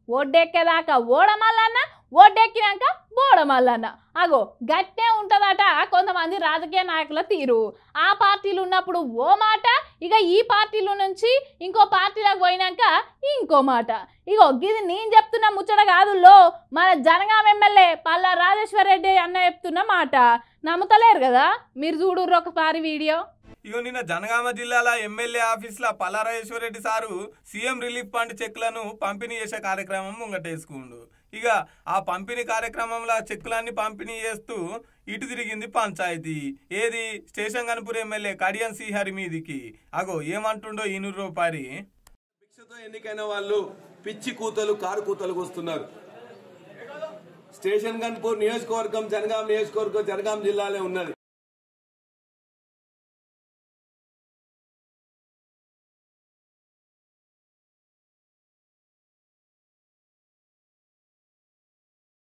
ఒడ్డెక్కేదాకా ఓడమల్లన్న, ఒడ్డెక్కినాక బోడమల్లన్న. అగో గట్టే ఉంటుందట కొంతమంది రాజకీయ నాయకుల తీరు. ఆ పార్టీలు ఉన్నప్పుడు ఓ మాట, ఇక ఈ పార్టీల నుంచి ఇంకో పార్టీలకు పోయినాక ఇంకో మాట. ఇగో ఇది నేను చెప్తున్న ముచ్చట కాదుల్లో, మన జనగాం ఎమ్మెల్యే పల్లా రాజేశ్వర్ రెడ్డి అన్న చెప్తున్న మాట. నమ్ముతలేరు కదా, మీరు చూడుర్రు ఒకసారి వీడియో. ఇగో నిన్న జనగామ జిల్లాల ఎమ్మెల్యే ఆఫీసులో Palla Rajeshwar Reddy sir CM relief fund చెక్లను పంపిణీ చేసే కార్యక్రమం ముంగటేసుకుండు. ఇక ఆ పంపిణీ కార్యక్రమంలో చెక్కులన్నీ పంపిణీ చేస్తూ ఇటు తిరిగింది పంచాయతీ. ఏది స్టేషన్ గన్పూర్ ఎమ్మెల్యే కడియం శ్రీహరి మీదికి. అగో ఏమంటుండో ఈనూరు రూపాయి. భిక్షతో ఎన్నికైన వాళ్ళు పిచ్చి కూతలు కారు కూతలు వస్తున్నారు. స్టేషన్ గన్పూర్ నియోజకవర్గం జనగాం నియోజకవర్గం జనగాం జిల్లాలో ఉన్నది.